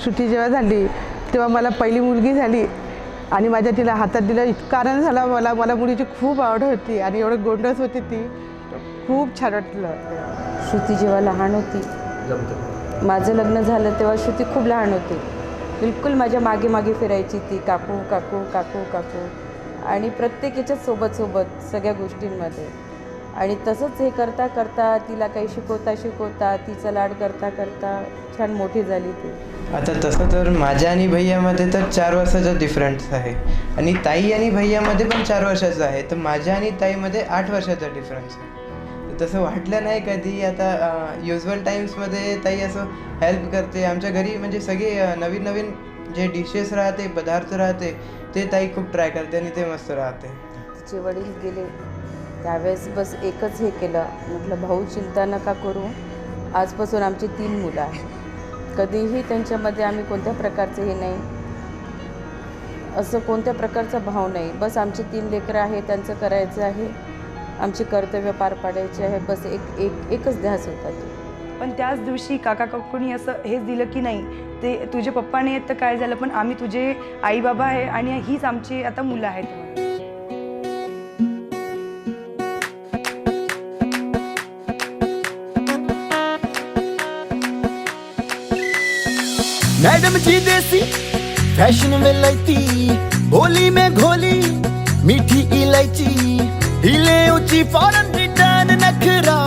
श्रुती जेव्हा झाली तेव्हा मला पहिली मुलगी झाली आणि माझ्या तिला हातात दिलं, इतका आनंद झाला मला. मला मुलीची खूप आवड होती आणि एवढं गोंडस होती ती, खूप छान वाटलं. श्रुती जेव्हा लहान होती, माझं लग्न झालं तेव्हा श्रुती खूप लहान होती. बिलकुल माझ्या मागे मागे फिरायची ती, काकू काकू काकू काकू, आणि प्रत्येक याच्यात सोबत सोबत सगळ्या गोष्टींमध्ये. आणि तसंच हे करता करता तिला काही शिकवता तिचा लाड करता करता छान मोठी झाली ती. आता तसं तर माझ्या आणि भैयामध्ये तर 4 वर्षाचा डिफरन्स आहे आणि ताई आणि भैयामध्ये पण 4 वर्षाचा आहे. तर माझ्या आणि ताईमध्ये 8 वर्षाचा डिफरन्स आहे. तर तसं वाटलं नाही कधी. आता युजल टाईम्समध्ये ताई असं हेल्प करते आमच्या घरी, म्हणजे सगळे नवीन नवीन जे डिशेस राहते, पदार्थ राहते, ते ताई खूप ट्राय करते आणि ते मस्त राहते. तिचे वडील गेले त्यावेळेस बस एकच हे केलं, म्हटलं भाऊ चिंता नका करू, आजपासून आमची 3 मुलं आहेत. कधीही त्यांच्यामध्ये आम्ही कोणत्या प्रकारचं हे नाही, असं कोणत्या प्रकारचा भाव नाही. बस आमची 3 लेकरं आहे, त्यांचं करायचं आहे, आमची कर्तव्य पार पाडायची आहे, बस एकच ध्यास होता तो. पण त्याच दिवशी काका काकूंनी असं हेच दिलं की नाही, ते तुझे पप्पा नाही आहेत तर काय झालं, पण आम्ही तुझे आई बाबा आहे आणि हीच आमची आता मुलं आहेत. मैडम जी देसी फैशन में लैती, भोली में घोली मीठी इलायची, हिले ऊंची फॉरन रिटर्न नखरा,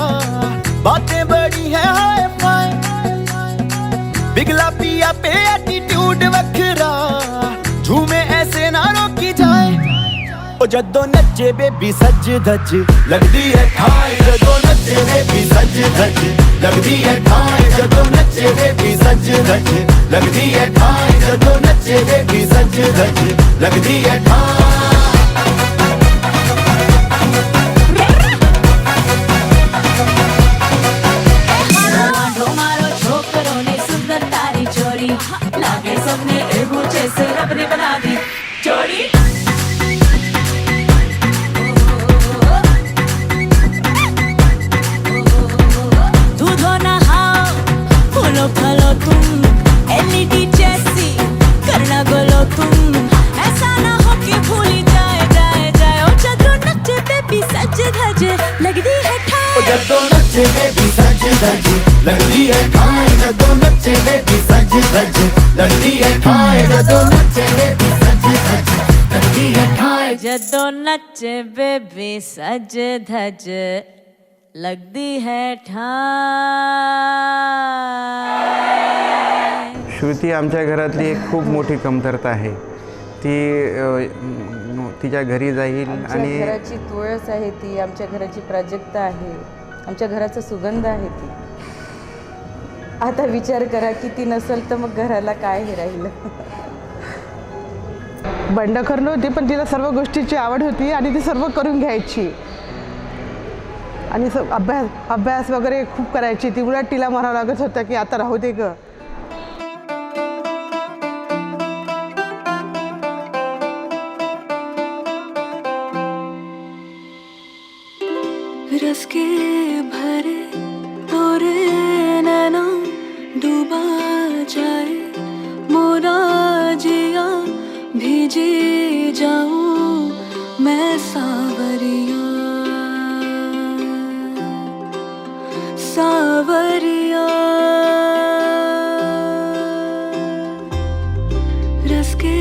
बातें बड़ी है हाय फाय, बिगला पिया पे एटीट्यूड वखरा, झूमे ऐसे ना रोकी जाए, ओ जदों नचे बेबी सज धज लगदी है ठाई, जदों नचे बेबी सज धज लगदी है ठाई, जदों नचे बेबी सज धज लगदी है ठाई, जदों नचे बेबी सज धज लगदी है ठाई. मारो छोकरों ने सुंदर तारी चोरी, लागे सबने एगो जैसे रब ने बना दी जोड़ी. दूधो नहाओ फूलो फलो तुम, एलईडी जैसी करना गोलो तुम, ऐसा ना हो कि भूली जाए जाए जाए. ओ जदों नचे बेबी सज धज लगदी है ठाई, जदों नचे बेबी सज धज लगदी है ठाई, जदों नचे बेबी सज धज लगदी है ठाई, जदों नचे बेबी सज धज लगदी है ठाई. जदों नचे बेबी सज धज लगदी है ठाई. श्रुती आमच्या घरातली एक खूप मोठी कमतरता आहे. ती तिच्या घरी जाईल आणि घराची तुळस आहे ती, आमच्या घराची प्राजक्ता आहे, आमच्या घराचा सुगंध आहे ती. आता विचार करा की ती नसेल तर मग घराला काय हे राहिलं. बंडखोर नव्हती पण तिला सर्व गोष्टीची आवड होती आणि ती सर्व करून घ्यायची आणि अभ्यास वगैरे खूप करायची. ती उलट तिला म्हणावं लागत होतं की आता राहू दे ग. रस के भरे तोरे नैना डूबा जाए, मोरा जिया भीजी जाऊं मैं सावरिया सावरिया. रस के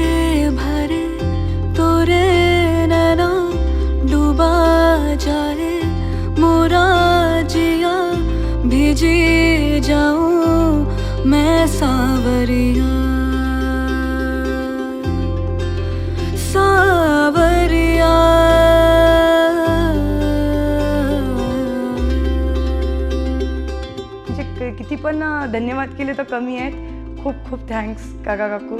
भरे तोरे नैना डूबा जाए, मोरा जिया भीजी जाऊं मैं सावरिया सावरिया. म्हणजे किती पण धन्यवाद केले तर कमी आहेत. खूप खूप थँक्स काका काकू.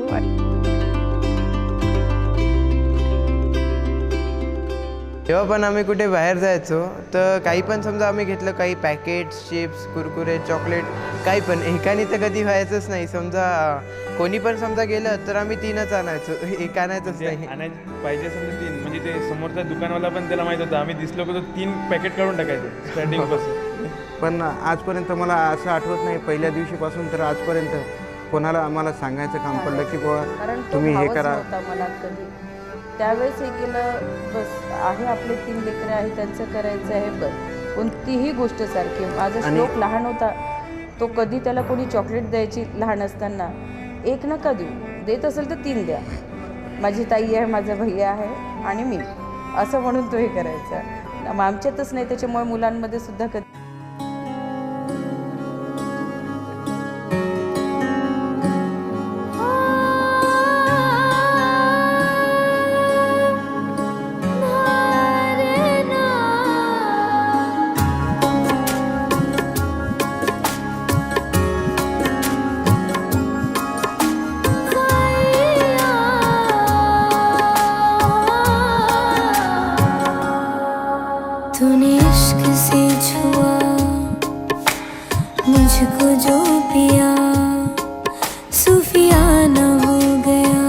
जेव्हा पण आम्ही कुठे बाहेर जायचो तर काही पण समजा आम्ही घेतलं, काही पॅकेट्स, चिप्स, कुरकुरे, चॉकलेट, काही पण एकाने तर कधी व्हायचंच नाही. समजा कोणी पण समजा गेलं तर आम्ही 3च आणायचो, एक आणायचंच नाही. आणायचं पाहिजे समजा 3, म्हणजे ते समोरचा दुकानवाला पण त्याला माहीत होतं. आम्ही दिसलो की तो 3 पॅकेट काढून टाकायचो स्टार्टिंगपासून. पण आजपर्यंत मला असं आठवत नाही पहिल्या दिवशीपासून तर आजपर्यंत कोणाला आम्हाला सांगायचं काम पडलं की कारण बाबा तो तुम्ही हे भावच करा. नव्हता मनात कधी. त्यावेळेस हे केलं, बस आहे आपले 3 लेकरं आहे, त्यांचं करायचं आहे, बस कोणतीही गोष्ट सारखी. माझा आणि- श्लोक लहान होता, तो कधी त्याला कोणी चॉकलेट द्यायची लहान असताना, 1 नका देऊ, देत असेल तर 3 द्या. माझी ताई आहे, माझा भैया आहे आणि मी, असं म्हणून तो हे करायचा. आमच्यातच नाही, त्याच्यामुळे मुलांमध्ये सुद्धा कधी तूने इश्क से छुआ मुझको जो पिया, सूफियाना हो गया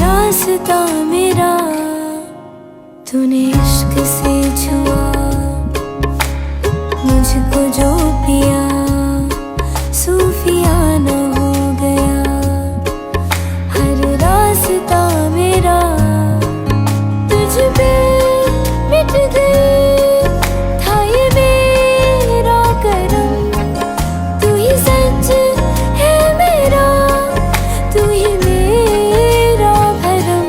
रास्ता मेरा. तूने इश्क से छुआ मुझको जो पिया, सूफियाना हो गया हर रास्ता मेरा. तुझ पे मिट गई था ये मेरा करम, तू ही सच है मेरा, तू ही मेरा भरम.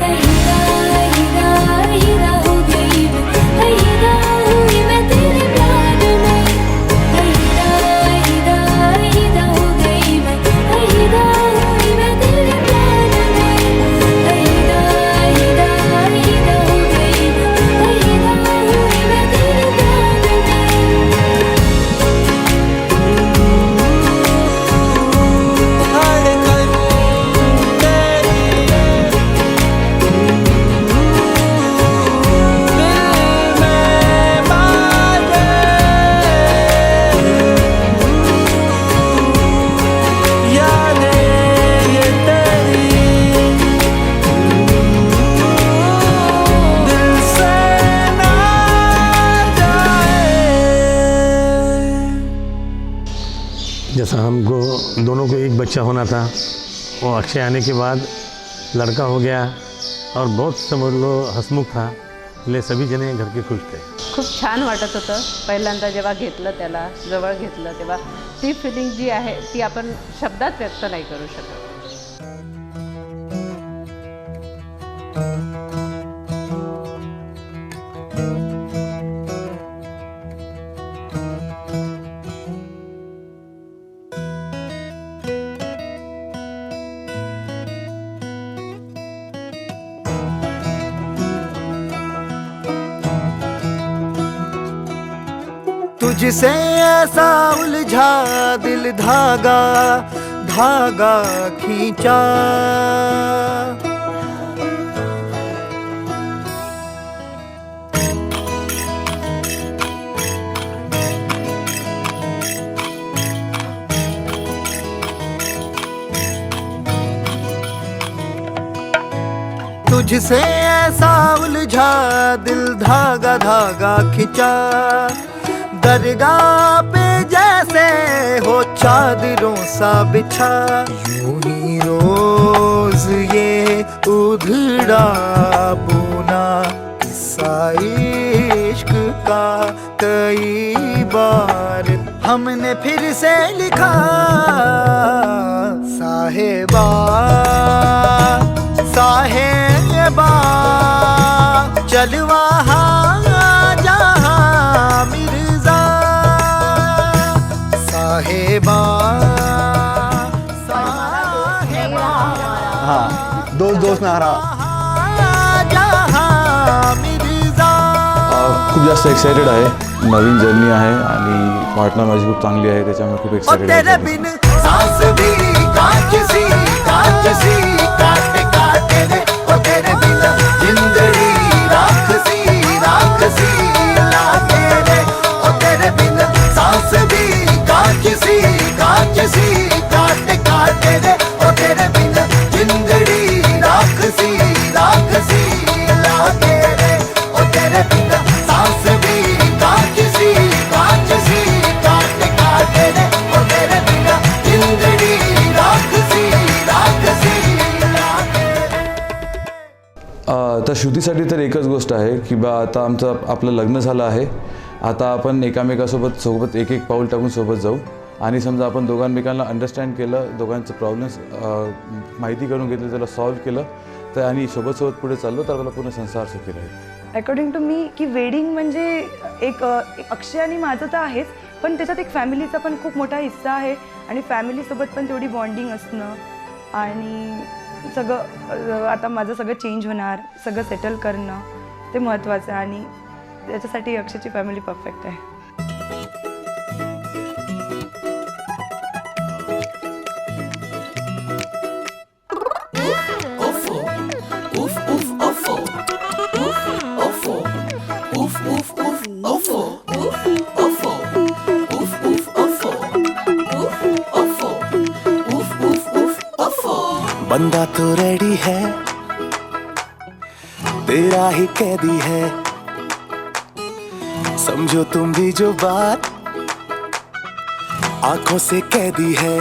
अहिरा अहिरा अहिरा हो गई मैं, अहिरा हुई मैं तेरे प्यार में. अहिरा अहिरा अहिरा हो गई मैं, अहिरा हुई मैं तेरे प्यार में. अहिरा अहिरा अहिरा हो गई मैं, अहिरा हुई मैं तेरे प्यार में. जैसा हमको दोनों को एक बच्चा होना था, वो अक्षय आने के बाद लड़का हो गया और बहुत समझ लो हसमुख था, इसलिए सभी जने घर के खुश थे. खूप छान वाटत होतं. पहिल्यांदा जेव्हा घेतलं, त्याला जवळ घेतलं, तेव्हा ती फिलिंग जी आहे ती आपण शब्दात व्यक्त नाही करू शकत. तुझसे ऐसा उलझा दिल धागा धागा खींचा. तुझसे ऐसा उलझा दिल धागा धागा खिंचा. दरगाह पे जैसे हो चादरों सा बिछा. यूं ही रोज ये उधड़ा बुना किस्सा इश्क का कई बार हमने फिर से लिखा. साहेबा साहेबा चल वहाँ जहाँ मिर्जा. साहेबा साहेबा हां दोस्त नारा जहाँ मिर्जा. खूप जास्त एक्साइटेड आहे. नवीन जर्नी आहे आणि पार्टनर माझी खूप चांगली आहे, त्याच्यामुळे खूप और एक्साइटेड तेरे आहे. बिन सांस भी कांच सी काटे काटे रे. और तेरे बिन जिंदड़ी राख सी लागे रे. और तेरे बिन सांस भी कांच सी काटे काटे रे. और तेरे बिन जिंदड़ी राख सी लागे रे. और तेरे बिन सांस भी कांच सी काटे काटे रे. और तेरे तर श्रुतीसाठी तर एकच गोष्ट आहे की बा आता आपलं लग्न झालं आहे, आता आपण सोबत एक पाऊल टाकून सोबत जाऊ आणि समजा आपण दोघांमेकांना अंडरस्टँड केलं, दोघांचे प्रॉब्लेम्स माहिती करून घेतलं, त्याला सॉल्व्ह केलं तर आणि सोबत पुढे चाललो तर आपला पूर्ण संसार सुखी राहील. अकॉर्डिंग टू मी की वेडिंग म्हणजे एक अक्षय आणि माझं तर आहेच, पण त्याच्यात एक फॅमिलीचा पण खूप मोठा हिस्सा आहे आणि फॅमिलीसोबत पण तेवढी बॉन्डिंग असणं आणि सगळं आता माझं सगळं चेंज होणार, सगळं सेटल करणं ते महत्त्वाचं आहे आणि त्याच्यासाठी अक्षयची फॅमिली परफेक्ट आहे. बंदा तो रेडी है, तेरा ही कैदी है, समझो तुम भी जो बात आंखों से कैदी है.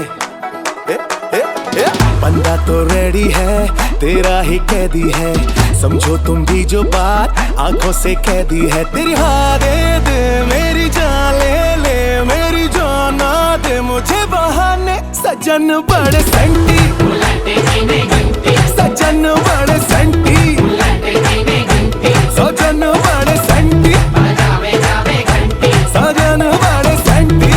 बंदा तो रेडी है, तेरा ही कैदी है, समझो तुम भी जो बात आंखों से कैदी है. तेरी हाँ दे दे मेरी जान ले ले, मेरी जान ना दे मुझे बहाने. सजन बड़े सेंटी, सजन बड़े सेंटी, सजन बड़े सेंटी, सजन बड़े सेंटी.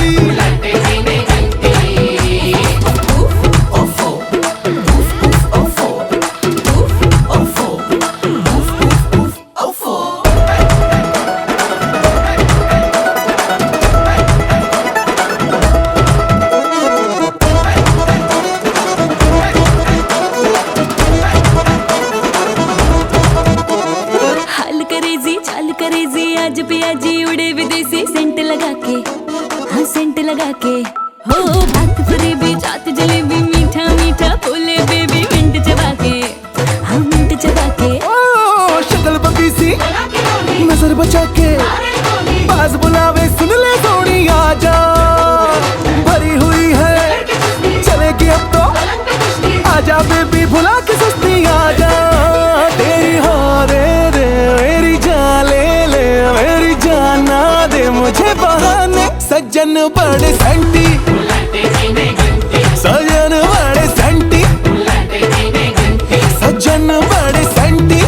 आज पियाजी उड़े विदेशी सेंट लगा के, हाँ सेंट लगा के. हो बात फरेबी जात जलेबी मीठा मीठा बोले बेबी मिंट चबा के, हाँ मिंट चबा के. ओ शक्ल बबी सी नजर बचा के, बाज बुलावे सुन ले सोनी आजा. भरी हुई है चलेगी अब तो, आजा बेबी भुला के सुस्ती आजा. तेरी हाँ दे दे मेरी जान ले ले, मेरी जान ना दे मुझे बहाने. सज्जन बड़े सेंटी, सजन बड़े सेंटी, सज्जन बड़े सेंटी,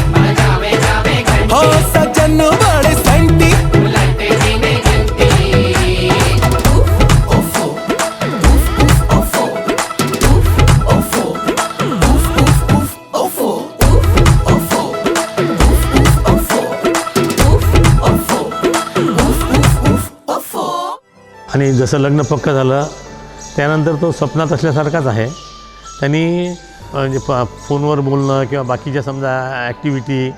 हो सज्जन बड़े सेंटी. आणि जसं लग्न पक्क झालं त्यानंतर तो स्वप्नात असल्यासारखाच आहे. त्यांनी म्हणजे फोनवर बोलणं किंवा बाकीच्या समजा ॲक्टिव्हिटी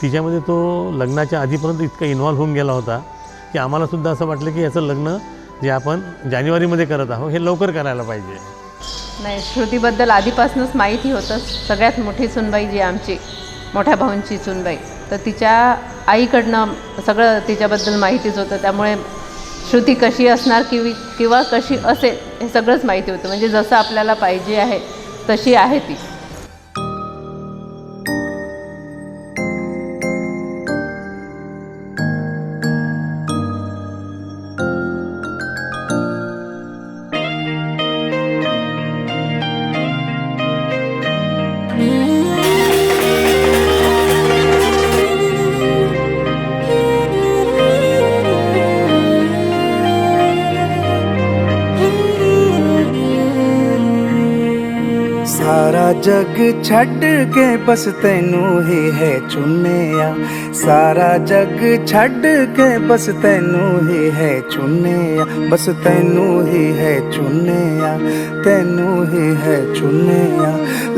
तिच्यामध्ये तो लग्नाच्या आधीपर्यंत इतका इन्व्हॉल्व होऊन गेला होता की आम्हालासुद्धा असं वाटलं की याचं लग्न जे आपण जानेवारीमध्ये करत आहोत हे लवकर करायला पाहिजे. नाही, श्रुतीबद्दल आधीपासूनच माहिती होतं. सगळ्यात मोठी सुनबाई जी आमची मोठ्या भाऊंची सुनबाई, तर तिच्या आईकडनं सगळं तिच्याबद्दल माहितीच होतं. त्यामुळे श्रुती कशी असणार किंवा कशी असेल हे सगळंच माहिती होतं. म्हणजे जसं आपल्याला पाहिजे आहे तशी आहे ती. सारा जग छड्ड के बस तैनू ही है चुनिया. सारा जग छड्ड के बस तैनू ही है चुनिया. बस तैनू ही है चुनिया, तैनू ही है चुनिया.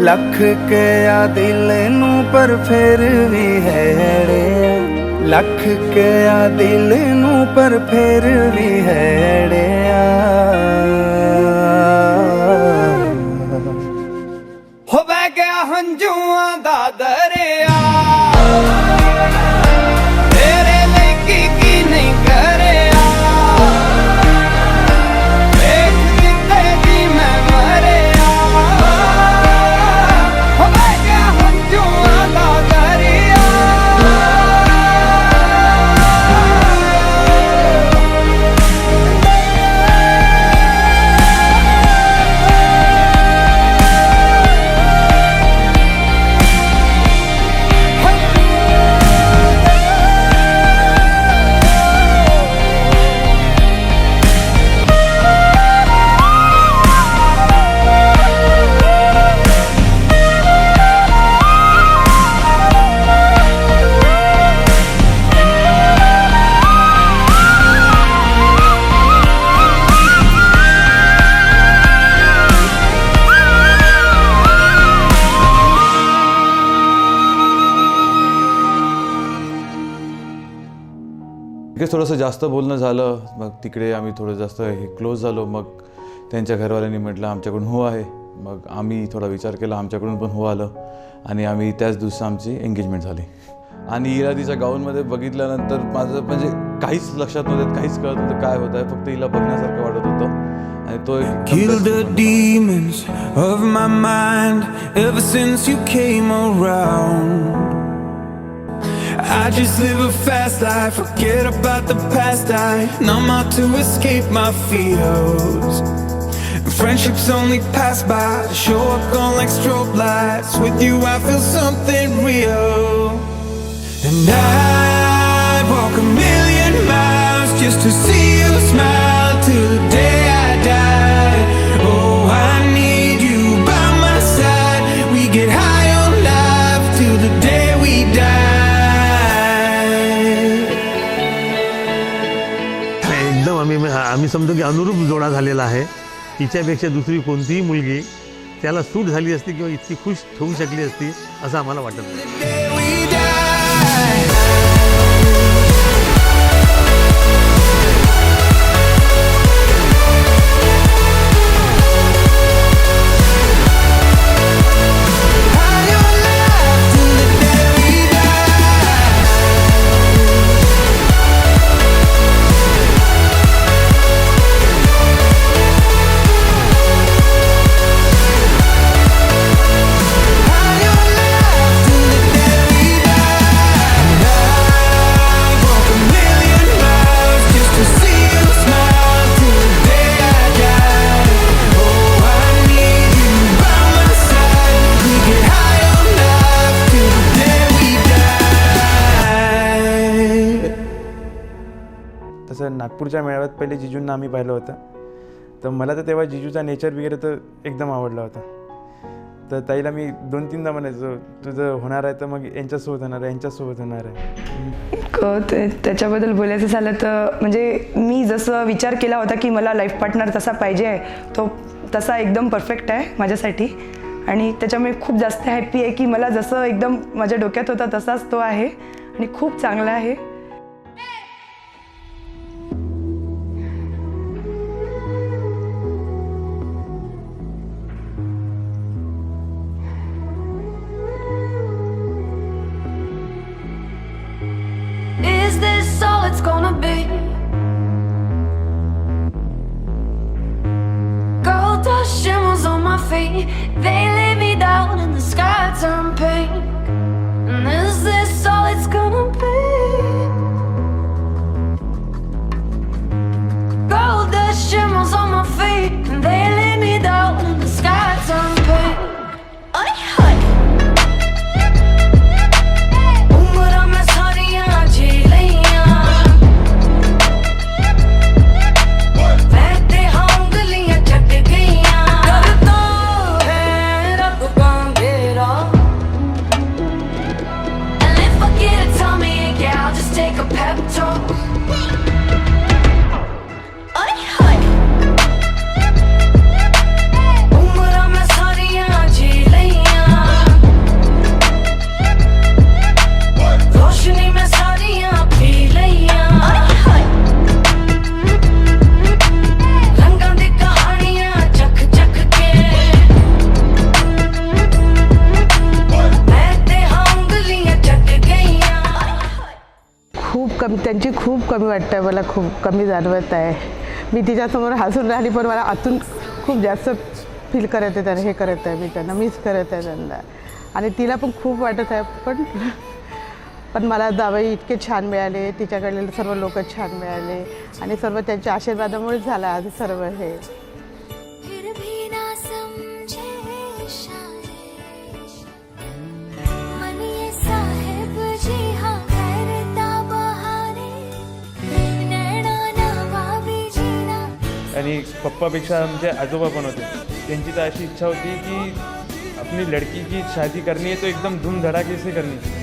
लख के आ दिल नू पर फिर भी है रे, लख के आ दिल नू पर फिर भी है रे. हो बह गया हंजुआं दा दरिया, तेरे लेकी की नहीं करिया. देख किते दी मैं मरिया. हो बह गया हंजुआं दा दरिया. तिकडे थोडंसं जास्त बोलणं झालं, मग तिकडे आम्ही थोडं जास्त हे क्लोज झालो. मग त्यांच्या घरवाल्यांनी म्हटलं आमच्याकडून हो आहे. मग आम्ही थोडा विचार केला, आमच्याकडून पण हो आलं आणि आम्ही त्याच दिवशी आमची एंगेजमेंट झाली. आणि हिला तिच्या गाऊनमध्ये बघितल्यानंतर माझं म्हणजे काहीच लक्षात नव्हतं, काहीच कळत नव्हतं काय होत आहे, फक्त हिला बघण्यासारखं वाटत होतं. आणि तो Kill the demons of my mind ever since you came around. I just live a fast life, forget about the past. I numb out to escape my fears. Friendships only pass by, show up gone like strobe lights. With you I feel something real. And I walk a million miles just to see you smile till the day I die. Oh, I need you by my side. We get high on life till the day we die. एकदम आम्ही समजतो की अनुरूप जोडा झालेला आहे. तिच्यापेक्षा दुसरी कोणतीही मुलगी त्याला सूट झाली असती किंवा इतकी खुश ठेवू शकली असती असं आम्हाला वाटत नाही. तसं नागपूरच्या मेळाव्यात पहिले जिजूंना आम्ही पाहिलं होतं, तर मला तर तेव्हा जिजूचा नेचर वगैरे तर एकदम आवडला होता. तर ताईला मी 2-3दा म्हणायचो तुझं होणार आहे तर मग यांच्यासोबत होणार आहे, यांच्यासोबत होणार आहे. त्याच्याबद्दल बोलायचं झालं तर म्हणजे मी जसं विचार केला होता की मला लाईफ पार्टनर तसा पाहिजे आहे, तो तसा एकदम परफेक्ट आहे माझ्यासाठी. आणि त्याच्यामुळे खूप जास्त हॅप्पी आहे की मला जसं एकदम माझ्या डोक्यात होता तसाच तो आहे आणि खूप चांगला आहे. Is this all it's gonna be? Gold dust shimmers on my feet, they lay me down and the sky turned pink. And is this all it's gonna be? Gold dust shimmers on my feet, and they lay me down and the sky turned pink. Ay, ay. उम्र में सारियां झेलियां, बहते हाँ उंगलियां चट गईयां, करता है रब का अंधेरा. And if I get it, tell me, yeah, I'll just take a pep talk. Ay, ay. उम्र में सारियां झेलियां, रोशनी में सारियां पी लियां. रंगां दी कहानियां चख चख के, मैं ते हाँ उंगलियां चट गईयां. खूप कमी, त्यांची खूप कमी वाटतं मला, खूप कमी जाणवत आहे. मी तिच्यासमोर हसून राहिली पण मला आतून खूप जास्त फील करत आहे, त्याने हे करत आहे, मी त्यांना मिस करत आहे त्यांना. आणि तिला पण खूप वाटत आहे. पण मला जावई इतके छान मिळाले, तिच्याकडले सर्व लोक छान मिळाले आणि सर्व त्यांच्या आशीर्वादामुळेच झालं आज सर्व हे. फिर भी ना समझे शायद मन ये साहेब जी हाँ करता बहाने, नैना नवाबी जीना. आणि पप्पापेक्षा आमचे आजोबा पण होते, त्यांची तर अशी इच्छा होती की अपनी लड़की की शादी करनी है तो एकदम धूम धड़ाके से करनी है.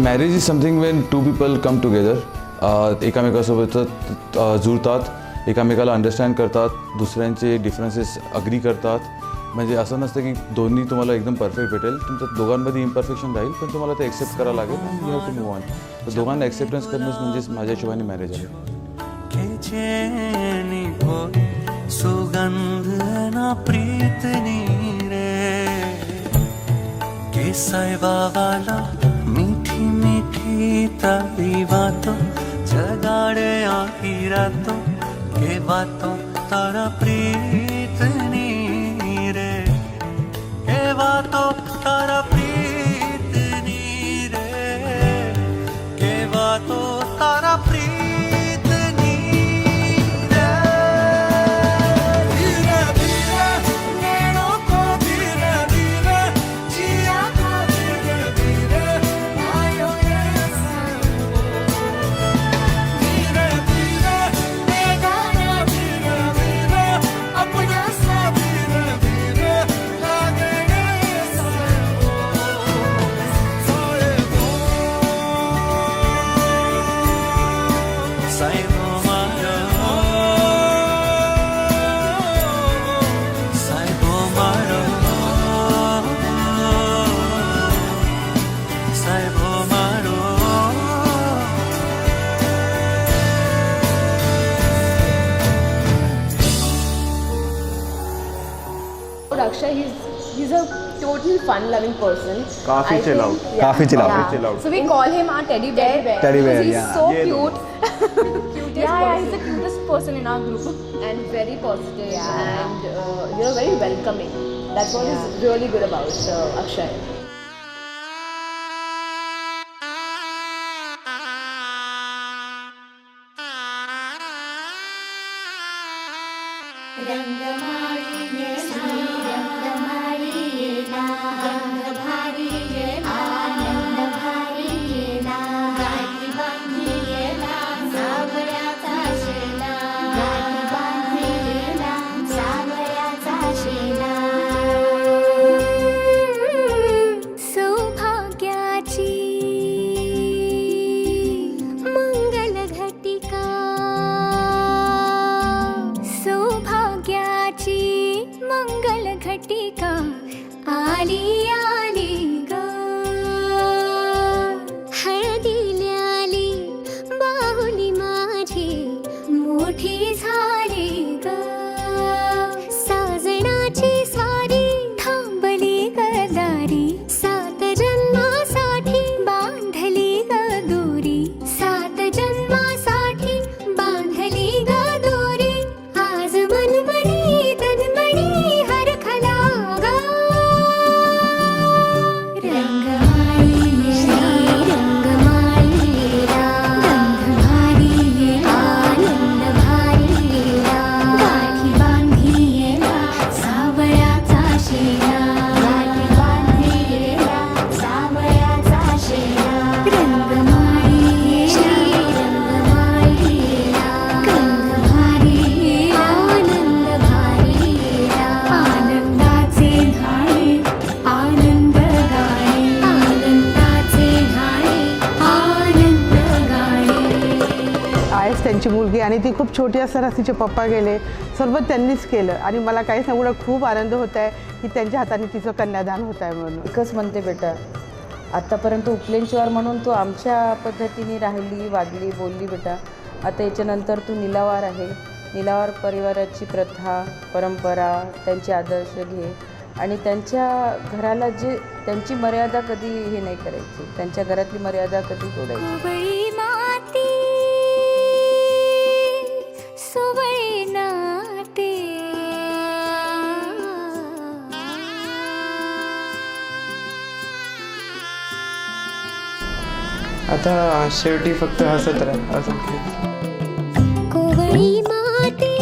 Marriage is something when two people come together, एकामेकासोबत जुळतात, एकामेकाला अंडरस्टँड करतात, दुसऱ्यांचे डिफरन्सेस अग्री करतात. म्हणजे असं नसतं की दोन्ही तुम्हाला एकदम परफेक्ट भेटेल, तुमच्या दोघांमध्ये इम्परफेक्शन राहील, पण तुम्हाला ते ॲक्सेप्ट करावं लागेल आणि you have to move on. तर दोघांना ॲक्सेप्टन्स करणंच म्हणजेच माझ्या हिशोबाने मॅरेज आहे. सुगंध ना प्रीत रे केसायबा वाला मीठी मीठी तारी बातों जगाड़े आही रातों के बातों तारा प्रीत रे के बातों तारा प्रीत रे के बातों तारा प्रीत Akshay, he's a total fun-loving person. Coffee chill out. Kafi chill out. So we call him our teddy bear. Teddy bear, He's yeah. so cute. He's the cutest person in our group. And very positive. And you're very welcoming. That's what is really good about Akshay. मंगल घटिका आली आली ग हळदीली आली बाहुली माझी मोठी झाली ग साजणाची स्वारी थांबली गदारी 7 जन्मासाठी बांधली ग दोरी 7 जन्मासाठी बांधली ग दोरी आज मनमनी त्यांची मुलगी आणि ती खूप छोटी असताना तिचे पप्पा गेले, सर्व त्यांनीच केलं आणि मला काही सांगून खूप आनंद होत आहे की त्यांच्या हाताने तिचं कन्यादान होत आहे म्हणून. एकच म्हणते बेटा, आत्तापर्यंत उपलेंचवार म्हणून तू आमच्या पद्धतीने राहिली, वागली, बोलली बेटा. आता याच्यानंतर तू निलावार आहे. निलावार परिवाराची प्रथा, परंपरा, त्यांचे आदर्श घे आणि त्यांच्या घराला जे त्यांची मर्यादा कधी हे नाही करायची, त्यांच्या घरातली मर्यादा कधी तोडायची. आता शेवटी फक्त हसत राहा असं कोवळी माते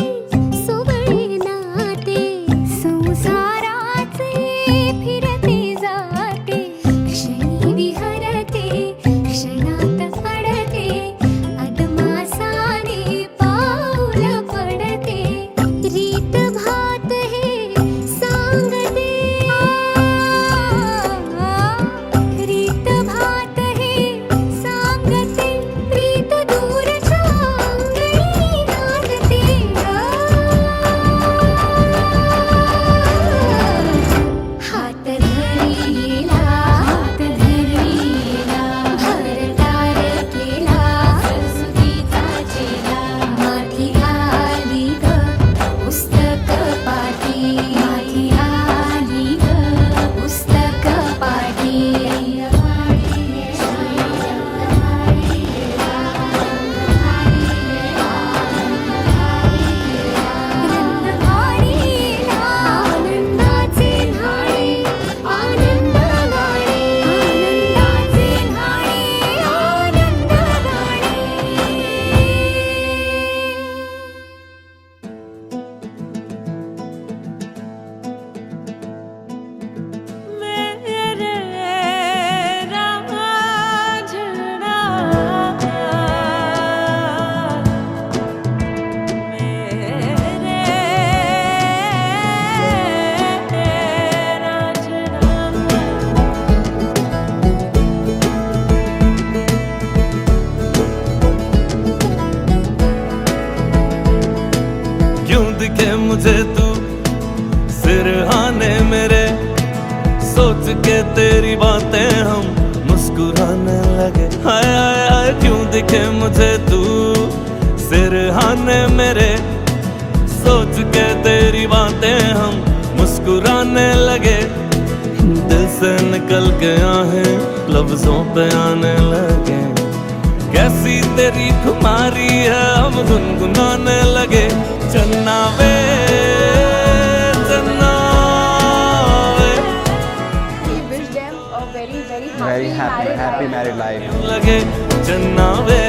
सोवळे नाते संसाराचे फिरते जाते क्षणी विहरते क्षणात पडते अदमासाने पाऊल पडते रीत भात हे सांगते रीत भात हे दिखे मुझे तू सिरहाने मेरे, सोच के तेरी बातें हम मुस्कुराने लगे। हाय हाय हाय क्यों दिखे मुझे तू सिरहाने मेरे, सोच के तेरी बातें हम मुस्कुराने लगे। दिल से निकल के आहें लफ्जों पे आने लगे। कैसी तेरी खुमारी है हम गुनगुनाने लगे। चन्ना वे चन्ना वे, very happy married life. लगे चन्ना वे